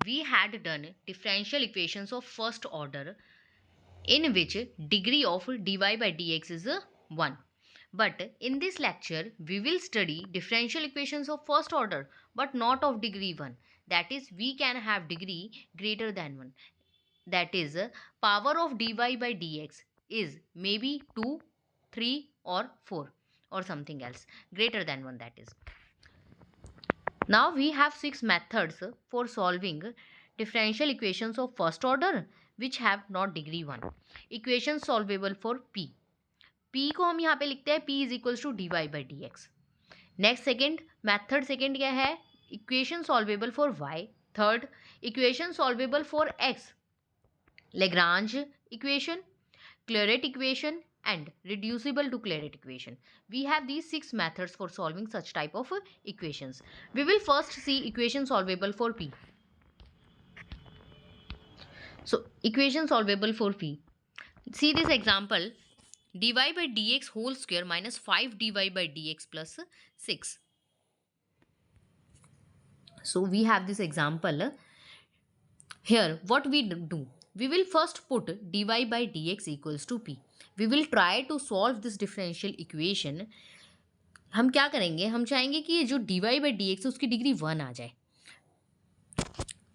we had done differential equations of first order in which degree of dy by dx is 1. But in this lecture, we will study differential equations of first order but not of degree 1. That is, we can have degree greater than 1. That is, power of dy by dx is maybe 2, 3 or 4 or something else greater than 1, that is. Now we have 6 methods for solving differential equations of first order which have not degree 1. Equations solvable for p. p को हम यहाँ पे लिखते हैं p is equals to dy by dx. Next second method second क्या है? Equation solvable for y. Third, equation solvable for x. Lagrange equation, Clairaut equation and reducible to Clairaut equation. We have these 6 methods for solving such type of equations. We will first see equation solvable for p. So equation solvable for p. See this example, dy by dx whole square minus 5 dy by dx plus 6. So we have this example. Here what we do, we will first put dy by dx equals to p. We will try to solve this differential equation. हम क्या करेंगे, हम चाहेंगे कि ये जो dy by dx है उसकी डिग्री 1 आ जाए.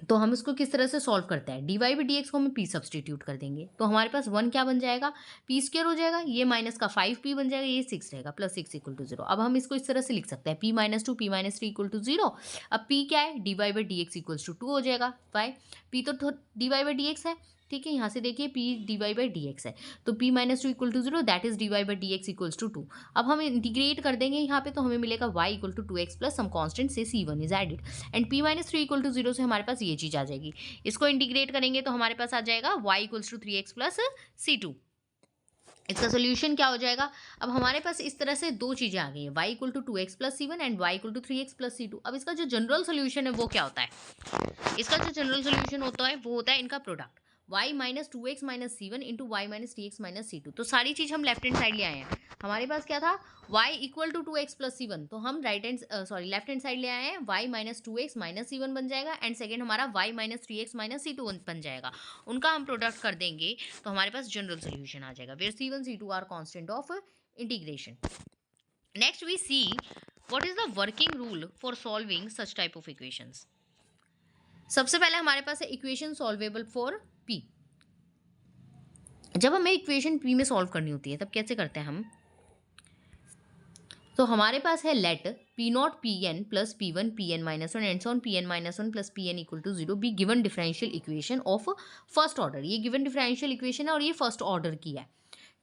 तो हम इसको किस तरह से सॉल्व करते हैं? dy by dx को हम p सब्सटीट्यूट कर देंगे तो हमारे पास 1 क्या बन जाएगा, p स्क्वायर हो जाएगा, ये माइनस का 5p बन जाएगा, ये 6 रहेगा, प्लस 6 इक्वल टू 0. अब हम इसको इस तरह से लिख सकते हैं p minus 2 p minus 3 equal to 0. अब p क्या है, dy by dx equals to 2 हो जाएगा. वाई, p तो dy by dx है, ठीक है. यहाँ से देखिए p dy by dx है तो p minus 2 equal to 0, that is dy by dx equals to 2. अब हम इंटीग्रेट कर देंगे यहाँ पे तो हमें मिलेगा y equal to 2x plus some constant से c1 is added and p minus 3 equal to 0 से हमारे पास ये चीज़ आ जाएगी. इसको इंटीग्रेट करेंगे तो हमारे पास आ जाएगा y equals to 3x plus c2. इसका सोल्यूशन क्या हो जाएगा? अब हमारे पास इस तरह से दो चीज़ें आ गई हैं, y equal to 2x plus c1 and y equal to 3x plus c2. अब इसका जो जनरल सोल्यूशन है वो क्या होता है? इसका जो जनरल सोल्यूशन होता है वो होता है इनका product, y minus 2x minus c1 into y minus 3x minus c2. तो सारी चीज़ हम लेफ्ट हैंड साइड ले आए हैं. हमारे पास क्या था, y equal to 2x plus c1, तो हम लेफ्ट हैंड साइड ले आए हैं, y minus 2x minus c1 बन जाएगा एंड सेकेंड हमारा y minus 3x minus c2 बन जाएगा. उनका हम प्रोडक्ट कर देंगे तो हमारे पास जनरल सोल्यूशन आ जाएगा where c1 c2 are constant of integration. Next we see what is the working rule for solving such type of equations. सबसे पहले हमारे पास है इक्वेशन सॉल्वेबल फॉर p. जब हमें इक्वेशन p में सॉल्व करनी होती है तब कैसे करते हैं हम? तो हमारे पास है let p naught pn plus p1 pn minus 1 and so on pn minus 1 plus pn equal to 0 be given differential equation of first order. ये गिवन डिफरेंशियल इक्वेशन है और ये फर्स्ट ऑर्डर की है,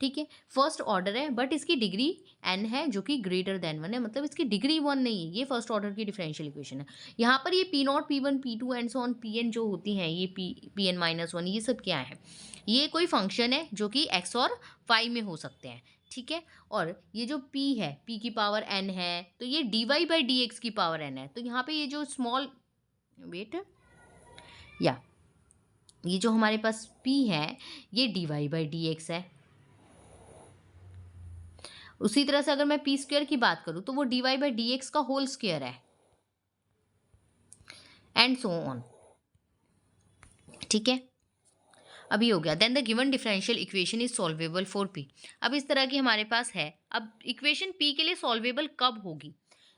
ठीक है. फर्स्ट ऑर्डर है but इसकी डिग्री n है जो कि ग्रेटर देन 1 है, मतलब इसकी डिग्री 1 नहीं है. ये फर्स्ट ऑर्डर की डिफरेंशियल इक्वेशन है. यहाँ पर ये p not p1 p2 and so on pn जो होती हैं, ये pn माइनस 1, ये सब क्या है? ये कोई फंक्शन है जो कि x और y में हो सकते हैं, ठीक है. और ये जो p है, p की पावर n है, तो ये dy by dx की पावर n है. तो यहाँ पे ये जो स्मॉल ये जो हमारे पास p है ये dy by dx है. उसी तरह से अगर मैं p स्क्वायर की बात करूँ तो वो dy by dx का होल स्क्वायर है एंड सो ऑन, ठीक है. अभी हो गया. Then the given differential equation is solvable for p. अब इस तरह की हमारे पास है. अब इक्वेशन p के लिए सॉल्वेबल कब होगी?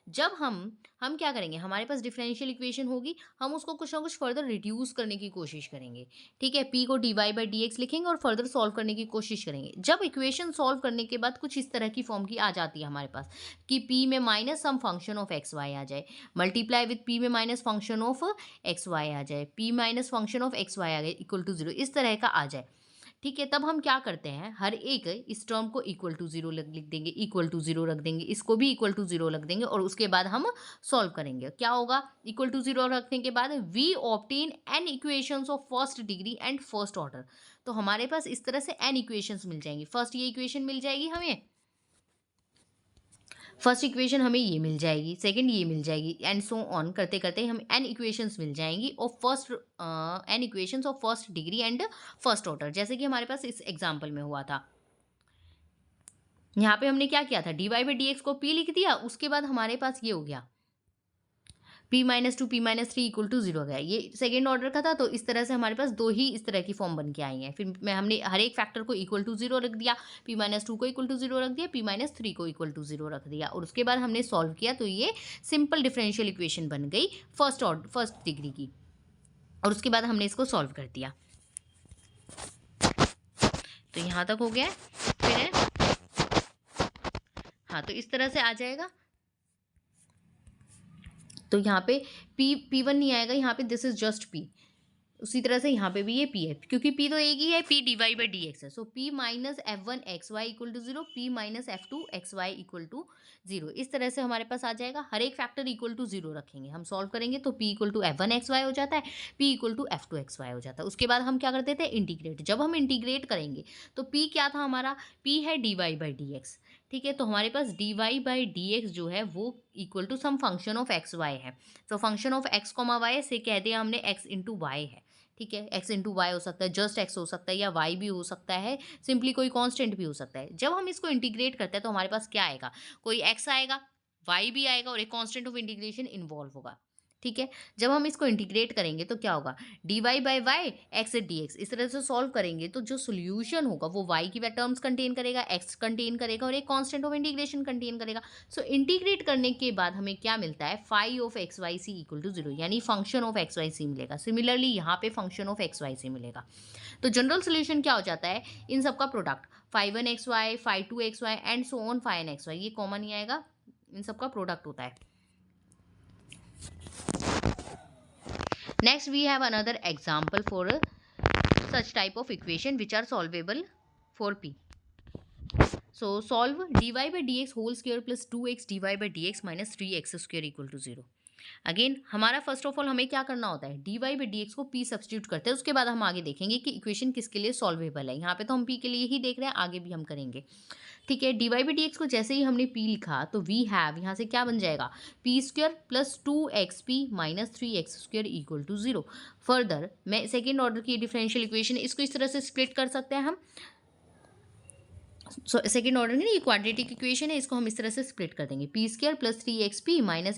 जब हम क्या करेंगे, हमारे पास डिफरेंशियल इक्वेशन होगी, हम उसको कुछ ना कुछ फर्दर रिड्यूस करने की कोशिश करेंगे, ठीक है. p को dy by dx लिखेंगे और फर्दर सॉल्व करने की कोशिश करेंगे. जब इक्वेशन सॉल्व करने के बाद कुछ इस तरह की फॉर्म की आ जाती है हमारे पास कि p में minus some function of x y आ जाए, मल्टीप्लाई विथ p में minus function of x y आ जाए, p minus function of x y आ जाए इक्वल टू 0, इस तरह का आ जाए, ठीक है. तब हम क्या करते हैं, हर एक इस टर्म को इक्वल टू 0 लिख देंगे, इक्वल टू 0 रख देंगे, इसको भी इक्वल टू 0 रख देंगे और उसके बाद हम सॉल्व करेंगे. क्या होगा, इक्वल टू 0 रखने के बाद we obtain n equations of first degree and first order. तो हमारे पास इस तरह से एन इक्वेशंस मिल जाएंगी. फर्स्ट ये इक्वेशन मिल जाएगी हमें, फर्स्ट इक्वेशन हमें ये मिल जाएगी, सेकंड ये मिल जाएगी एंड सो ऑन करते करते हम एन इक्वेशंस मिल जाएंगी और first n equations of first degree and first order. जैसे कि हमारे पास इस एग्जांपल में हुआ था, यहाँ पे हमने क्या किया था, dy by dx को p लिख दिया, उसके बाद हमारे पास ये हो गया p minus two p minus three equal to zero गया। ये सेकेंड ऑर्डर का था, तो इस तरह से हमारे पास दो ही इस तरह की फॉर्म बन के आई हैं। फिर मैं हमने हर एक फैक्टर को इक्वल टू जीरो रख दिया, p माइनस टू को इक्वल टू जीरो रख दिया, p माइनस थ्री को इक्वल टू जीरो रख दिया, और उसके बाद हमने सॉल्व किया तो ये सिंपल डिफरेंशियल इक्वेशन बन गई फर्स्ट डिग्री की, और उसके बाद हमने इसको सॉल्व कर दिया। तो यहाँ तक हो गया है। फिर है हाँ, तो इस तरह से आ जाएगा। तो यहाँ पे P1 नहीं आएगा, यहाँ पे दिस इज जस्ट P। उसी तरह से यहाँ पे भी ये P है, क्योंकि P तो एक ही है, P divide by d x है। So P minus f one x y equal to zero, P minus f two x y equal to zero. इस तरह से हमारे पास आ जाएगा। हर एक फैक्टर इक्वल टू जीरो रखेंगे, हम सॉल्व करेंगे तो P equal to f one x y हो जाता है, P equal to f two x y हो जाता है। उसके बाद हम क्या करते थे, इंटीग्रेट। जब हम इंटीग्रेट करेंगे तो P क्या था हमारा, P है d y by d x. ठीक है, तो हमारे पास d y by d x जो है वो equal to some function of x y है। तो function of x comma y से कह दिया हमने एक्स इंटू वाई है। ठीक है, एक्स इंटू वाई हो सकता है, जस्ट एक्स हो सकता है, या वाई भी हो सकता है, सिंपली कोई कांस्टेंट भी हो सकता है। जब हम इसको इंटीग्रेट करते हैं तो हमारे पास क्या आएगा, कोई एक्स आएगा, वाई भी आएगा, और एक कांस्टेंट ऑफ इंटीग्रेशन इन्वॉल्व होगा। ठीक है, जब हम इसको इंटीग्रेट करेंगे तो क्या होगा, d y by y x d x. इस तरह से सॉल्व करेंगे तो जो सोल्यूशन होगा वो वाई की टर्म्स कंटेन करेगा, एक्स कंटेन करेगा, और एक कांस्टेंट ऑफ इंटीग्रेशन कंटेन करेगा। सो इंटीग्रेट करने के बाद हमें क्या मिलता है, phi of x y c equal to zero, यानी function of x y c मिलेगा। सिमिलरली यहाँ पे function of x y c मिलेगा। तो जनरल सोल्यूशन क्या हो जाता है, इन सबका product, phi one x y, phi two x y and so on phi n x y, ये कॉमन ही आएगा, इन सबका प्रोडक्ट होता है। Next, we have another example for such type of equation which are solvable for P. So, solve dy by dx whole square plus 2x dy by dx minus 3x square equal to 0. Again हमारा first of all हमें क्या करना होता है, d y by d x को p substitute करते हैं। उसके बाद हम आगे देखेंगे कि इक्वेशन किसके लिए सॉल्वेबल है। यहाँ पे तो हम पी के लिए ही देख रहे हैं, आगे भी हम करेंगे। ठीक है, d y by d x को जैसे ही हमने पी लिखा तो वी हैव यहाँ से क्या बन जाएगा, p square plus two x p minus three x square equal to zero. Further मैं सेकेंड ऑर्डर की डिफरेंशियल इक्वेशन इसको इस तरह से स्प्लिट कर सकते हैं हम। सेकेंड ऑर्डर की क्वाड्रेटिक इक्वेशन है, इसको हम इस तरह से स्प्लिट कर देंगे, p square plus three x p minus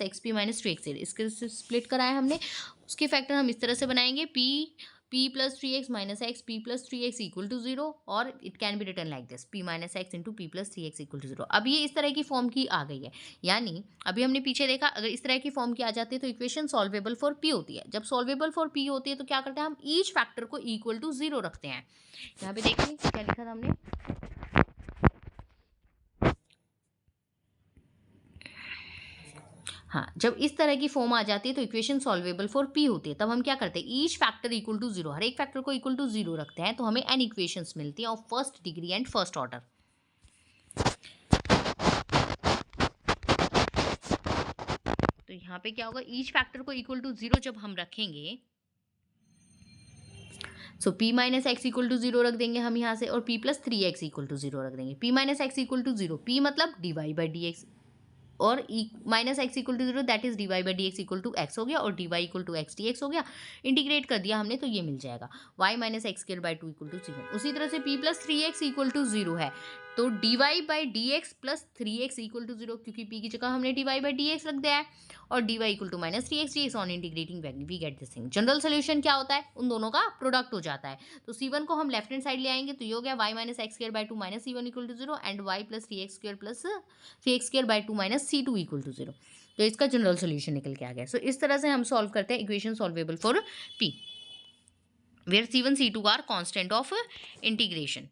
three x, इसके स्प्लिट कराया हमने। उसके फैक्टर हम इस तरह से बनाएंगे, p plus three x minus x p plus three x equal to zero, और it can be return like this, p minus x into p plus three x equal to zero. अब ये इस तरह की फॉर्म की आ गई है, यानी अभी हमने पीछे देखा अगर इस तरह की फॉर्म की आ जाती है तो इक्वेशन सॉल्वेबल फॉर पी होती है। जब सॉल्वेबल फॉर पी होती है तो क्या करते हैं, हम ईच फैक्टर को इक्वल टू जीरो रखते हैं। यहाँ पे देखिए क्या लिखा था हमने, हाँ, जब इस तरह की फॉर्म आ जाती है तो इक्वेशन सॉल्वेबल फॉर पी होती है। तब हम क्या करते हैं, each factor equal to zero, हर एक फैक्टर को इक्वल टू जीरो रखते हैं, तो हमें एन इक्वेशंस मिलती हैं of first degree and first order. तो यहाँ पे क्या होगा, ईच फैक्टर को इक्वल टू जीरो जब हम रखेंगे, so p minus x equal to zero रख देंगे हम यहाँ से, और p plus three x equal to zero रख देंगे। p minus x equal to zero, p मतलब d y by d x, और minus x equal to zero that is d y by d x equal to x हो गया, और d y equal to x d x हो गया। Integrate कर दिया हमने तो ये मिल जाएगा, y minus x square by two equal to zero. उसी तरह से p plus three x equal to zero है, तो d y by d x plus three x equal to zero, क्योंकि पी की जगह हमने d y by d x रख दिया है, और d y equal to minus three x d x. On integrating we get this thing. General solution क्या होता है, उन दोनों का प्रोडक्ट हो जाता है। तो सी वन को हम लेफ्ट हैंड साइड ले आएंगे तो ये हो गया y minus x square by two minus c one equal to zero, and y plus three x square plus three x square by two minus c two equal to zero. तो इसका general solution निकल के आ गया। सो इस तरह से हम solve करते हैं equation solvable for p, where c one c two are constant of integration.